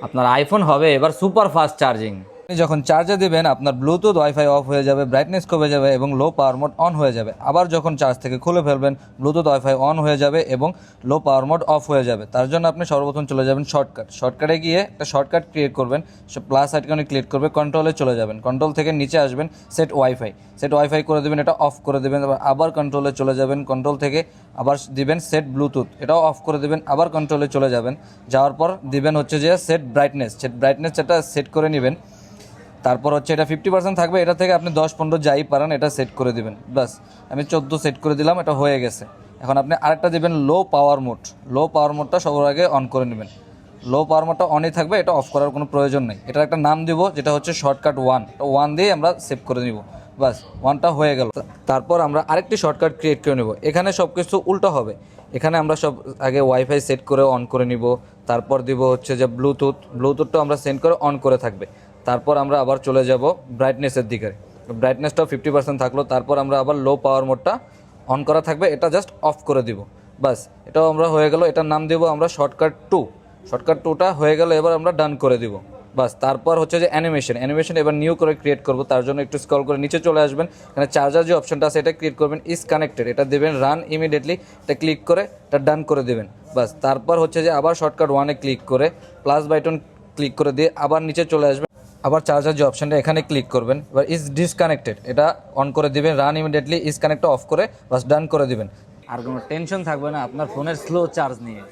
আপনার আইফোন হবে এবার সুপার ফাস্ট চার্জিং। যখন চার্জে দিবেন আপনার ব্লুটুথ ওয়াইফাই অফ হয়ে যাবে, ব্রাইটনেস কমে যাবে এবং লো পাওয়ার মোড অন হয়ে যাবে। আবার যখন চার্জ থেকে খুলে ফেলবেন ব্লুটুথ ওয়াইফাই অন হয়ে যাবে এবং লো পাওয়ার মোড অফ হয়ে যাবে। তার জন্য আপনি সর্বপ্রথম চলে যাবেন শর্টকাটে গিয়ে একটা শর্টকাট ক্রিয়েট করবেন, প্লাস আইকনে ক্লিক করবে, কন্ট্রোলে চলে যাবেন, কন্ট্রোল থেকে নিচে আসবেন সেট ওয়াইফাই করে দেবেন, এটা অফ করে দেবেন। আবার কন্ট্রোলে চলে যাবেন, কন্ট্রোল থেকে আবার দিবেন সেট ব্লুটুথ, এটাও অফ করে দেবেন, আবার কন্ট্রোলে চলে যাবেন। যাওয়ার পর দিবেন হচ্ছে যে সেট ব্রাইটনেস এটা সেট করে নেবেন। তারপর হচ্ছে এটা 50% থাকবে, এটা থেকে আপনি 10-15 যাই পারেন এটা সেট করে দিবেন। বাস আমি 14 সেট করে দিলাম, এটা হয়ে গেছে। এখন আপনি আরেকটা দিবেন লো পাওয়ার মোডটা সবার আগে অন করে নেবেন। লো পাওয়ার মোডটা অনই থাকবে, এটা অফ করার কোনো প্রয়োজন নেই। এটার একটা নাম দিব যেটা হচ্ছে শর্টকাট 1 দিয়ে আমরা সেভ করে নিব। বাস 1টা হয়ে গেল। তারপর আমরা আরেকটি শর্টকাট ক্রিয়েট করে নেব। এখানে সব কিছু উল্টো হবে। এখানে আমরা সব আগে ওয়াইফাই সেট করে অন করে নিব, তারপর দিব হচ্ছে যে ব্লুটুথটা আমরা সেন্ড করে অন করে থাকবে। তারপর আমরা আবার চলে যাব ব্রাইটনেসের দিকে, ব্রাইটনেসটাও 50% থাকলো। তারপর আমরা আবার লো পাওয়ার মোডটা অন করা থাকবে, এটা জাস্ট অফ করে দিব। বাস এটাও আমরা হয়ে গেল। এটার নাম দেবো আমরা শর্টকাট 2টা হয়ে গেল। এবার আমরা ডান করে দিব। বাস তারপর হচ্ছে যে অ্যানিমেশন এবার নিউ করে ক্রিয়েট করব। তার জন্য একটু স্ক্রল করে নিচে চলে আসবেন, এখানে চার্জার যে অপশনটা আছে এটা ক্রিয়েট করবেন, ইজ কানেক্টেড এটা দেবেন, রান ইমিডিয়েটলি এটা ক্লিক করে এটা ডান করে দেবেন। বাস তারপর হচ্ছে যে আবার শর্টকাট 1-এ ক্লিক করে প্লাস বাটন ক্লিক করে দিয়ে আবার নিচে চলে আসবেন, আবার চার্জার যে অপশনটা এখানে ক্লিক করবেন। এবার ইজ ডিসকানেক্টেড এটা অন করে দিবেন, রান ইমিডিয়েটলি ইজ কানেক্টটা অফ করে বাস ডান করে দিবেন। আর কোনো টেনশন থাকবে না আপনার ফোনের স্লো চার্জ নিয়ে।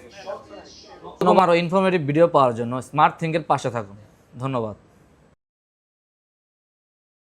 আরও ইনফরমেটিভ ভিডিও পাওয়ার জন্য স্মার্ট থিঙ্কের পাশে থাকুন। ধন্যবাদ।